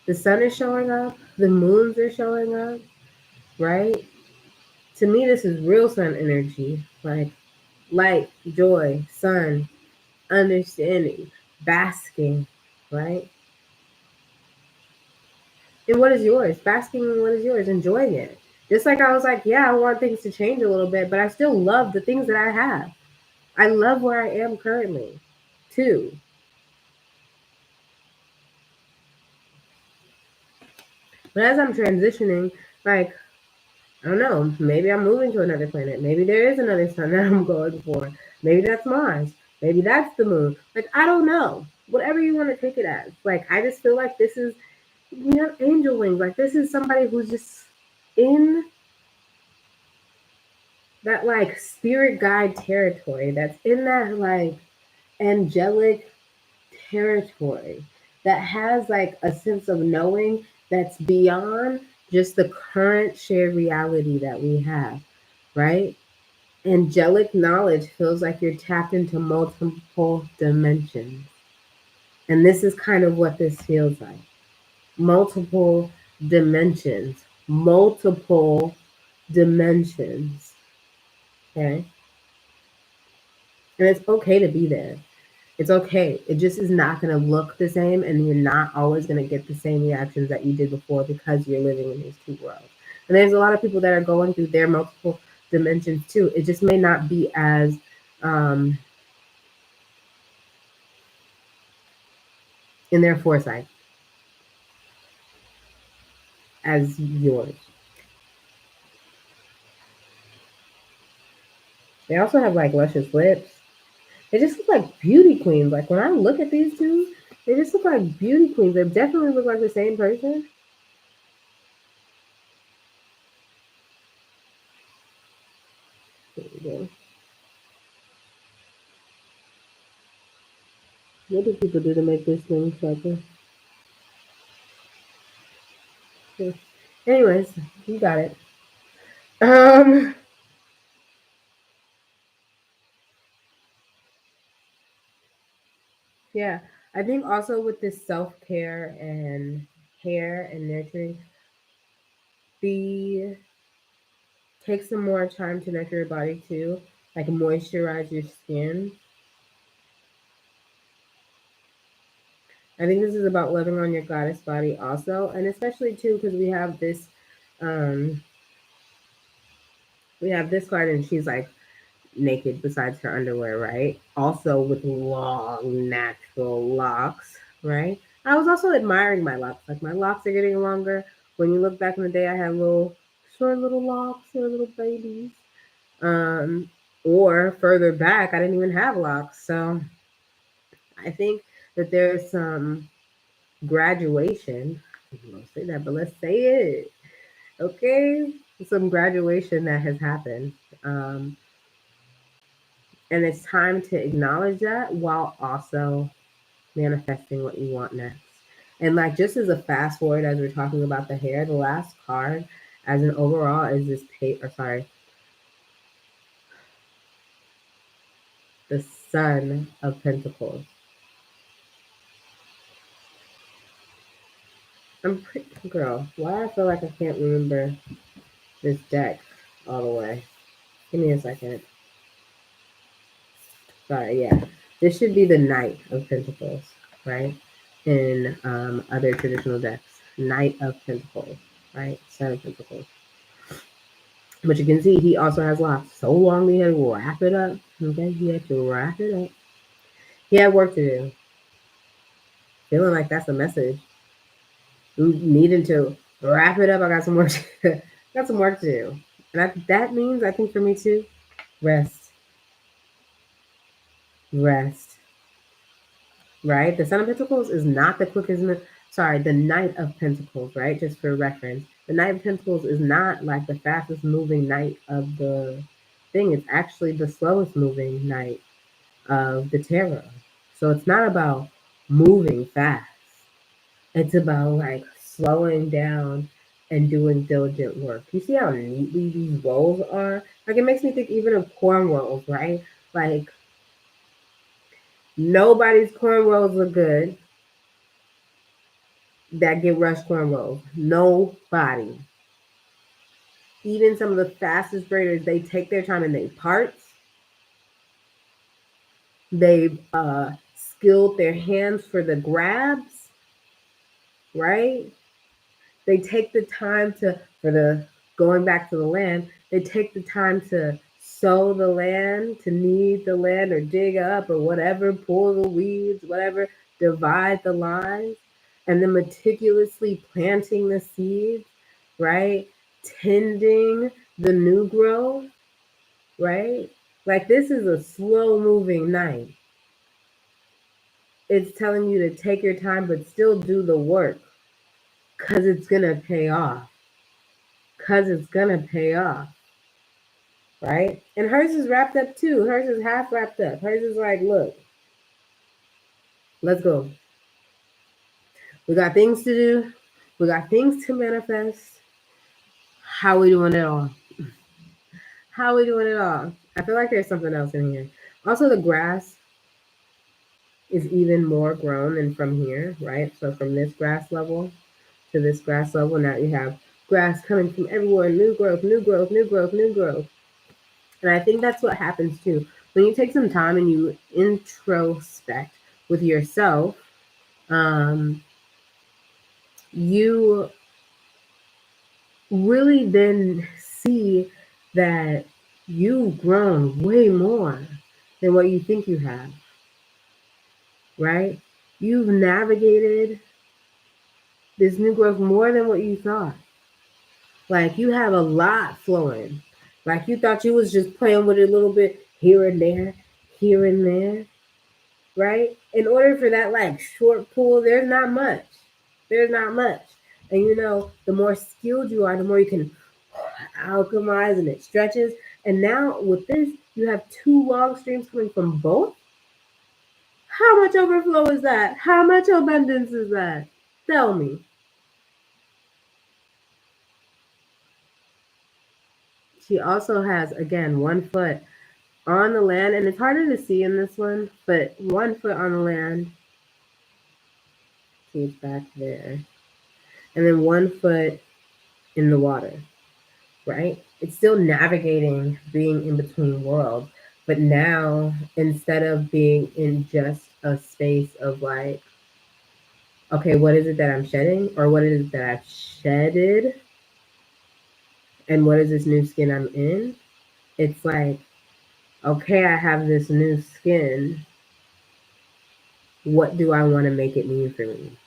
The sun is showing up, the moons are showing up, right? To me, this is real sun energy, like light, joy, sun, understanding, basking, right? And what is yours? Basking in what is yours, enjoying it. Just like I was like, yeah, I want things to change a little bit, but I still love the things that I have. I love where I am currently, too. But as I'm transitioning, like, I don't know, maybe I'm moving to another planet. Maybe there is another sun that I'm going for. Maybe that's Mars. Maybe that's the moon. Like, I don't know. Whatever you want to take it as. Like, I just feel like this is, you know, angel wings. Like, this is somebody who's just in that, like, spirit guide territory. That's in that, like, angelic territory. That has, like, a sense of knowing that's beyond just the current shared reality that we have, right? Angelic knowledge feels like you're tapped into multiple dimensions. And this is kind of what this feels like. Multiple dimensions. Multiple dimensions. Okay? And it's okay to be there. It's okay. It just is not going to look the same, and you're not always going to get the same reactions that you did before because you're living in these two worlds. And there's a lot of people that are going through their multiple dimensions too. It just may not be as in their foresight as yours. They also have like luscious lips. They just look like beauty queens. Like when I look at these two, they just look like beauty queens. They definitely look like the same person. There we go. What do people do to make this thing sucker? Yeah. Anyways, you got it. Um, yeah. I think also with this self care and hair and nurturing, the take some more time to nurture your body too. Like moisturize your skin. I think this is about loving on your goddess body also, and especially too because um we have this card and she's like naked besides her underwear, right? Also with long natural locks, right? I was also admiring my locks. Like my locks are getting longer. When you look back in the day, I had little short little locks, they were little babies. Um, or further back, I didn't even have locks. So I think that there's some graduation. I don't say that, but let's say it. Okay, some graduation that has happened. And it's time to acknowledge that while also manifesting what you want next. And like just as a fast forward, as we're talking about the hair, the last card as an overall is this the Sun of Pentacles. I'm pretty girl. Why I feel like I can't remember this deck all the way. Give me a second. Sorry, yeah. This should be the Knight of Pentacles, right? In other traditional decks. Knight of Pentacles, right? Seven of Pentacles. But you can see he also has locks. So long he had to wrap it up. Okay, he had to wrap it up. He had work to do. Feeling like that's a message. Needing to wrap it up. I got some work. Got some work to do, and that means I think for me too, rest, rest. Right. The Son of Pentacles is not the quickest. Sorry, the Knight of Pentacles. Right. Just for reference, the Knight of Pentacles is not like the fastest moving knight of the thing. It's actually the slowest moving knight of the tarot. So it's not about moving fast. It's about like slowing down and doing diligent work. You see how neatly these rolls are? Like it makes me think even of corn rolls, right? Like nobody's corn rolls are good that get rushed corn rolls. Nobody. Even some of the fastest braiders, they take their time and they parts. They've skilled their hands for the grabs, right? They take the time for the going back to the land, they take the time to sow the land, to knead the land or dig up or whatever, pull the weeds, whatever, divide the lines, and then meticulously planting the seeds, right? Tending the new growth, right? Like this is a slow moving night. It's telling you to take your time, but still do the work because it's going to pay off. Because it's going to pay off. Right? And hers is wrapped up too. Hers is half wrapped up. Hers is like, look, let's go. We got things to do. We got things to manifest. How we doing it all? How we doing it all? I feel like there's something else in here. Also, the grass is even more grown than from here, right? So from this grass level to this grass level, now you have grass coming from everywhere. New growth, new growth, new growth, new growth. And I think that's what happens too. When you take some time and you introspect with yourself, you really then see that you've grown way more than what you think you have, right? You've navigated this new growth more than what you thought. Like you have a lot flowing. Like you thought you was just playing with it a little bit here and there, here and there, right? In order for that like short pull, there's not much. There's not much. And you know, the more skilled you are, the more you can alchemize and it stretches. And now with this, you have two long streams coming from both. How much overflow is that? How much abundance is that? Tell me. She also has, again, 1 foot on the land, and it's harder to see in this one, but 1 foot on the land. See, it's back there. And then 1 foot in the water, right? It's still navigating being in between worlds. But now, instead of being in just a space of like, okay, what is it that I'm shedding? Or what is it that I've shedded? And what is this new skin I'm in? It's like, okay, I have this new skin. What do I want to make it mean for me?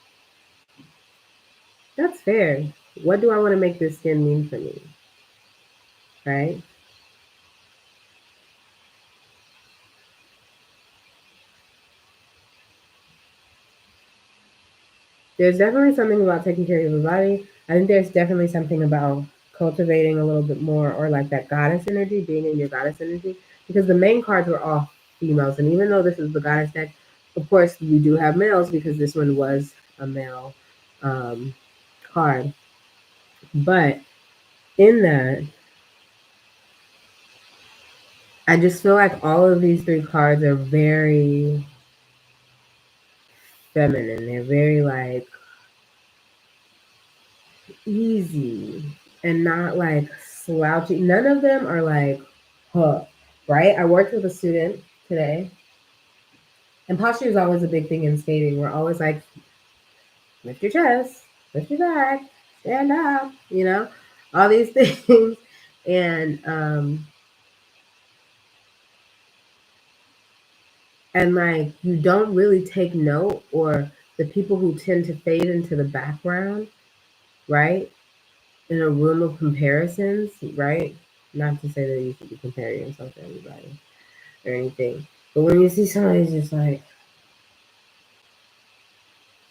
That's fair. What do I want to make this skin mean for me? Right? There's definitely something about taking care of your body. I think there's definitely something about cultivating a little bit more, or like that goddess energy, being in your goddess energy, because the main cards were all females. And even though this is the goddess deck, of course, we do have males because this one was a male card. But in that, I just feel like all of these 3 cards are very feminine. They're very like easy and not like slouchy. None of them are like, huh, right? I worked with a student today, and posture is always a big thing in skating. We're always like, lift your chest, lift your back, stand up, you know, all these things. And And like, you don't really take note, or the people who tend to fade into the background, right? In a room of comparisons, right? Not to say that you should be comparing yourself to everybody or anything. But when you see somebody just like,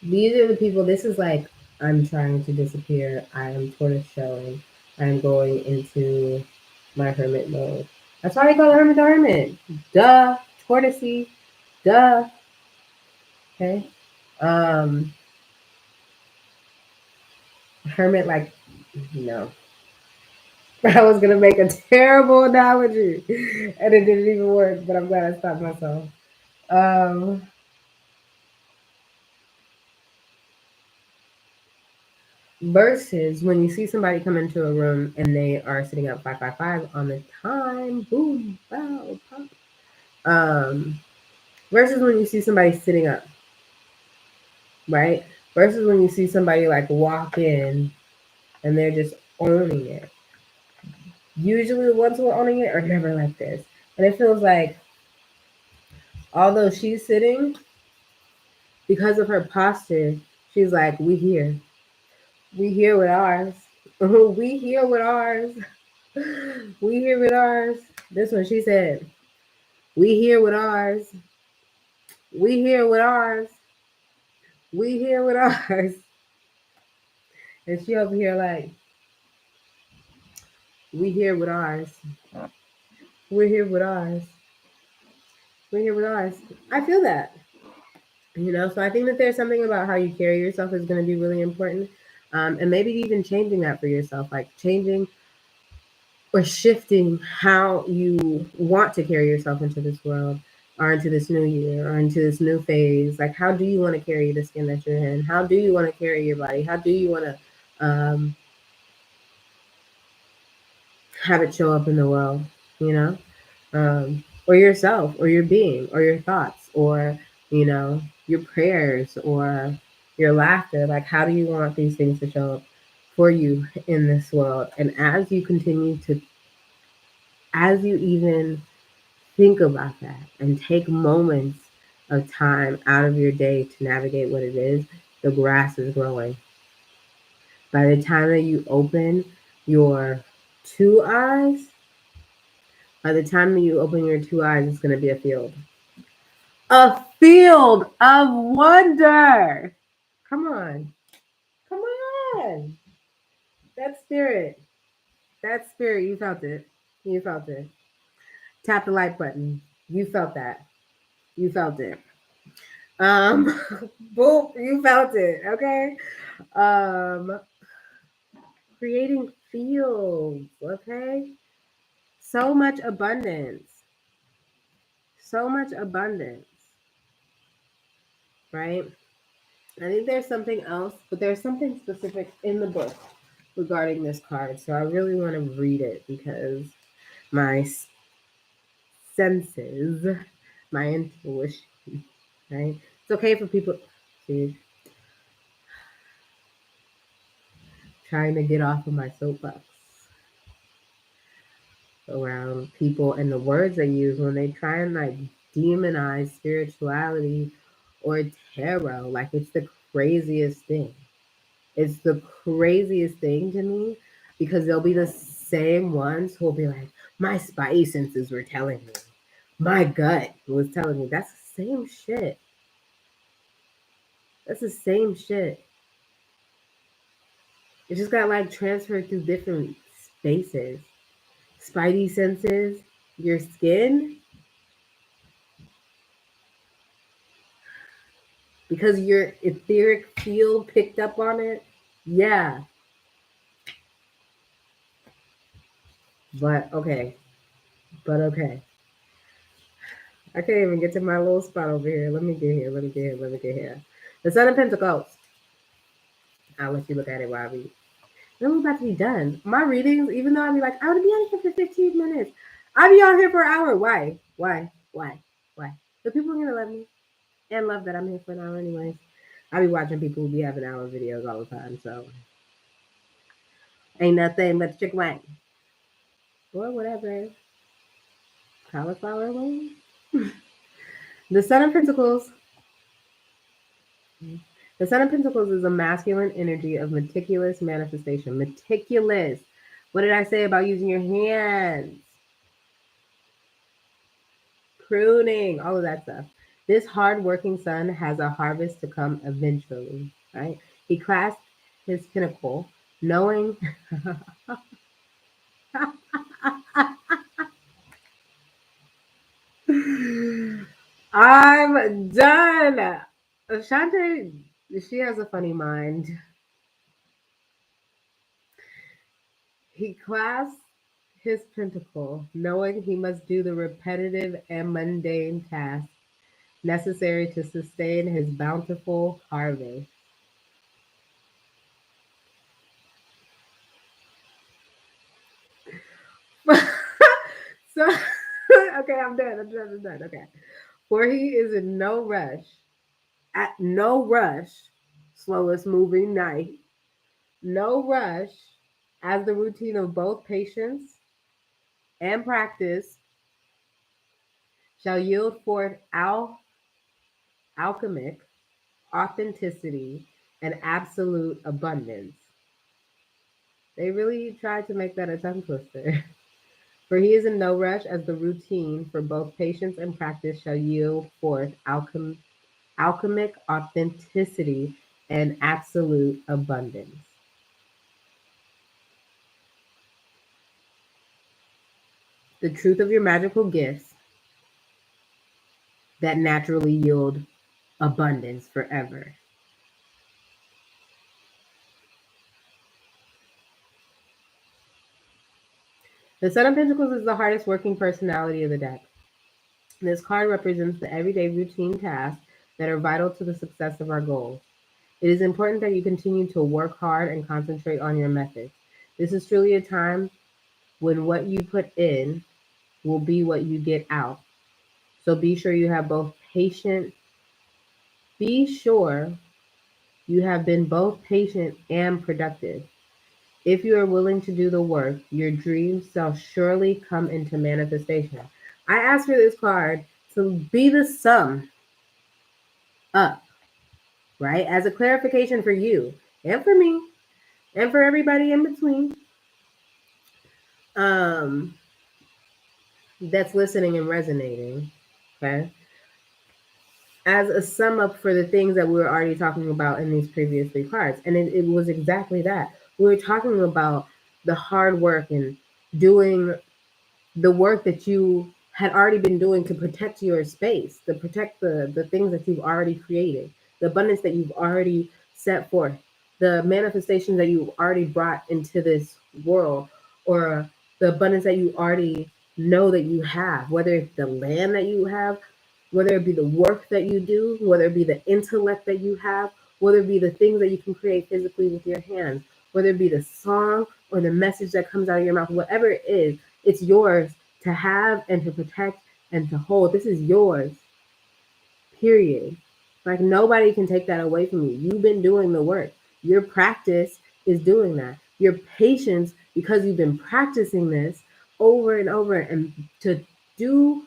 these are the people, this is like, I'm trying to disappear. I am tortoise showing. I'm going into my hermit mode. That's why they call it hermit the hermit. Duh. Tortoisey. Duh. Okay. Um, hermit, like, no. I was gonna make a terrible analogy and it didn't even work, but I'm glad I stopped myself. Um, versus when you see somebody come into a room and they are sitting up 555 on the time, boom, bow, pop. Versus when you see somebody sitting up, right? Versus when you see somebody like walk in and they're just owning it. Usually the ones who are owning it are never like this. And it feels like, although she's sitting, because of her posture, she's like, we here. We here with ours. We here with ours. We here with ours. This one, she said, we here with ours. We here with ours. We here with ours. And she over here like, we here with ours. We're here with ours. We're here with ours. I feel that. So I think that there's something about how you carry yourself is going to be really important. And maybe even changing that for yourself, like changing or shifting how you want to carry yourself into this world, or into this new year, or into this new phase. Like, how do you want to carry the skin that you're in? How do you want to carry your body? How do you want to have it show up in the world, you know? Or yourself, or your being, or your thoughts, or, your prayers, or your laughter. Like, how do you want these things to show up for you in this world? And as you continue to, as you even think about that and take moments of time out of your day to navigate what it is, the grass is growing. By the time that you open your two eyes, by the time that you open your two eyes, it's going to be a field. A field of wonder. Come on. Come on. That spirit. That spirit, you felt it. You felt it. Tap the like button. You felt that. You felt it. Um, boom, you felt it, okay? Um, creating fields, okay? So much abundance. So much abundance, right? I think there's something else, but there's something specific in the book regarding this card. So I really want to read it because my senses, my intuition, right? It's okay for people to trying to get off of my soapbox around people and the words they use when they try and like demonize spirituality or tarot. Like, it's the craziest thing. It's the craziest thing to me, because they'll be the same ones who will be like, my spidey senses were telling me, my gut was telling me. That's the same shit. That's the same shit. It just got like transferred through different spaces. Spidey senses, your skin, because your etheric field picked up on it. Yeah. But okay. But okay. I can't even get to my little spot over here. Let me get here. Let me get here. Let me get here. The Sun of Pentacles. I'll let you look at it while I read. Then we're about to be done. My readings, even though I'll be like, I would be on here for 15 minutes. I'll be on here for an hour. Why? Why? Why? Why? The people are gonna love me and love that I'm here for an hour anyways. I'll be watching people who be having hour videos all the time, so ain't nothing but chicken wing. Or whatever. Cauliflower wing? The Son of Pentacles. The Son of Pentacles is a masculine energy of meticulous manifestation. Meticulous. What did I say about using your hands? Pruning, all of that stuff. This hardworking son has a harvest to come eventually, right? He clasped his pinnacle, knowing I'm done. Shante, she has a funny mind. He clasped his pentacle, knowing he must do the repetitive and mundane tasks necessary to sustain his bountiful harvest. So, okay, I'm done. Okay. For he is in no rush, at no rush, slowest moving night, no rush, as the routine of both patience and practice shall yield forth alchemic authenticity and absolute abundance. They really tried to make that a tongue twister. For he is in no rush, as the routine for both patience and practice shall yield forth alchemic authenticity and absolute abundance. The truth of your magical gifts that naturally yield abundance forever. The Son of Pentacles is the hardest working personality of the deck. This card represents the everyday routine tasks that are vital to the success of our goals. It is important that you continue to work hard and concentrate on your methods. This is truly a time when what you put in will be what you get out. So be sure you have both patient, be sure you have been both patient and productive. If you are willing to do the work, your dreams shall surely come into manifestation. I asked for this card to be the sum up, right? As a clarification for you and for me and for everybody in between. That's listening and resonating. Okay. As a sum up for the things that we were already talking about in these previous three cards. And it was exactly that. We were talking about the hard work and doing the work that you had already been doing to protect your space, to protect the things that you've already created, the abundance that you've already set forth, the manifestations that you've already brought into this world, or the abundance that you already know that you have, whether it's the land that you have, whether it be the work that you do, whether it be the intellect that you have, whether it be the things that you can create physically with your hands, whether it be the song or the message that comes out of your mouth, whatever it is, it's yours to have and to protect and to hold. This is yours, period. Like nobody can take that away from you. You've been doing the work. Your practice is doing that. Your patience, because you've been practicing this over and over, and to do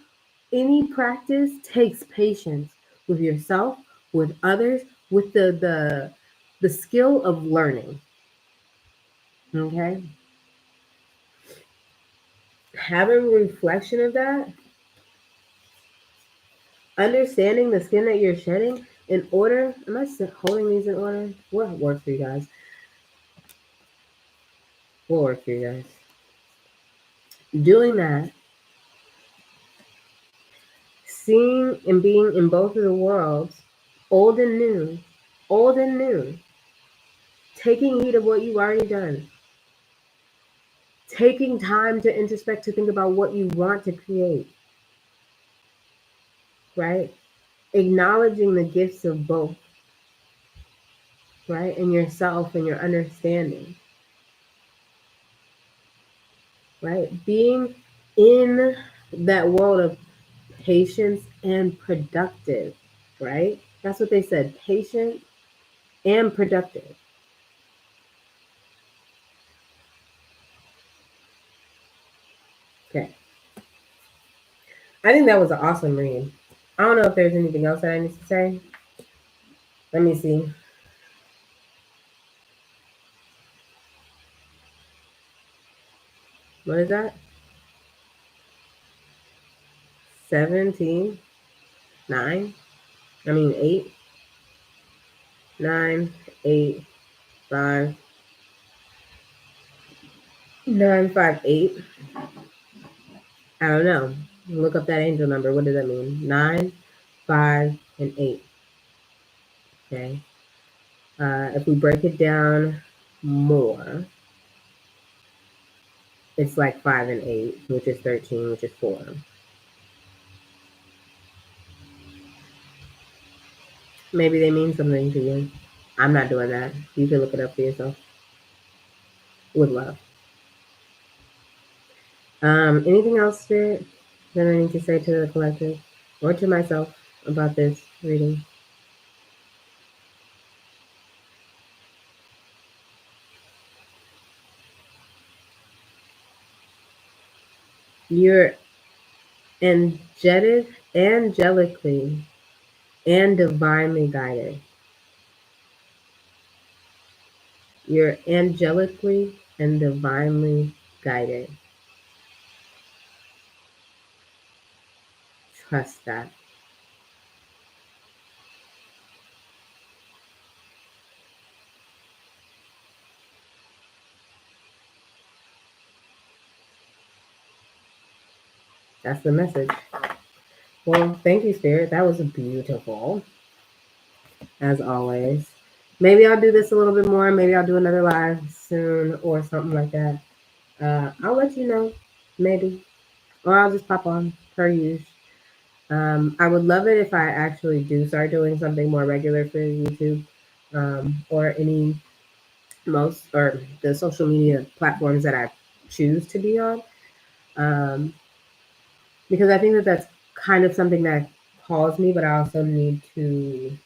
any practice takes patience with yourself, with others, with the skill of learning. Okay? Having a reflection of that, understanding the skin that you're shedding in order. Am I holding these in order? What works for you guys? What works for you guys? Doing that, seeing and being in both of the worlds, old and new, old and new, taking heed of what you've already done, taking time to introspect, to think about what you want to create, right? Acknowledging the gifts of both, right? And yourself and your understanding, right? Being in that world of patience and productive, right? That's what they said, patient and productive. Okay. I think that was an awesome read. I don't know if there's anything else that I need to say. Let me see. What is that? 17, 9. I mean 8, 9, 8, 5, 9, 5, 8. I don't know. Look up that angel number. What does that mean? 9, 5, and 8. Okay. If we break it down more, it's like 5 and 8, which is 13, which is 4. Maybe they mean something to you. I'm not doing that. You can look it up for yourself. With love. Anything else, Spirit, that I need to say to the collective or to myself about this reading? You're angelically and divinely guided. You're angelically and divinely guided. Trust that. That's the message. Well, thank you, Spirit. That was beautiful, as always. Maybe I'll do this a little bit more. Maybe I'll do another live soon or something like that. I'll let you know, maybe. Or I'll just pop on per usual. I would love it if I actually do start doing something more regular for YouTube or or the social media platforms that I choose to be on. Because I think that that's kind of something that calls me, but I also need to.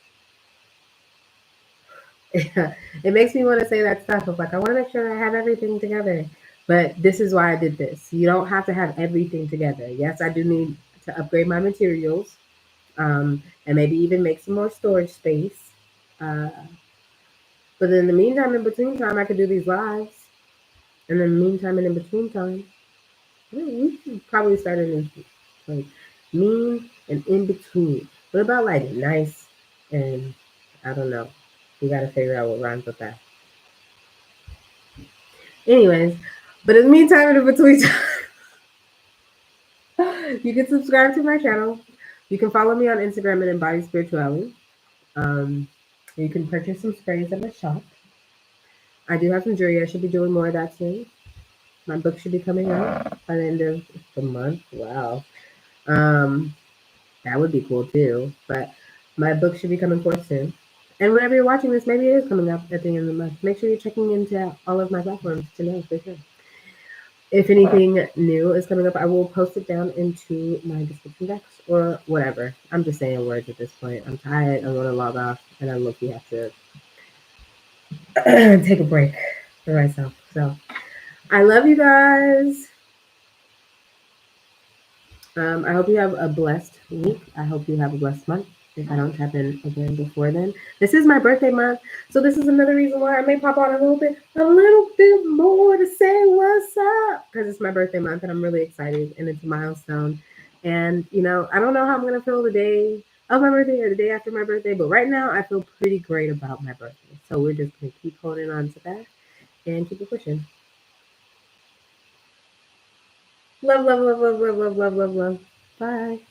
It makes me want to say that stuff of like, I want to make sure I have everything together. But this is why I did this. You don't have to have everything together. Yes, I do need to upgrade my materials and maybe even make some more storage space. Uh, but in the meantime, in between time, I could do these lives. And in the meantime, and in between time, we should probably start in like mean and in between. What about like nice and I don't know. We got to figure out what rhymes with that. Anyways, but in the meantime and in between time, you can subscribe to my channel. You can follow me on Instagram at Embodied Spirituality. You can purchase some sprays at my shop. I do have some jewelry. I should be doing more of that soon. My book should be coming out by the end of the month. Wow. That would be cool too. But my book should be coming forth soon. And whenever you're watching this, maybe it is coming up at the end of the month. Make sure you're checking into all of my platforms to know for sure. If anything new is coming up, I will post it down into my description box or whatever. I'm just saying words at this point. I'm tired. I want to log off, and I look. You have to take a break for myself. So I love you guys. I hope you have a blessed week. I hope you have a blessed month. If I don't tap in again before then, this is my birthday month, so this is another reason why I may pop on a little bit more to say what's up, because it's my birthday month and I'm really excited and it's a milestone. And I don't know how I'm gonna feel the day of my birthday or the day after my birthday, but right now I feel pretty great about my birthday. So we're just gonna keep holding on to that and keep it pushing. Love, love, love, love, love, love, love, love, love. Bye.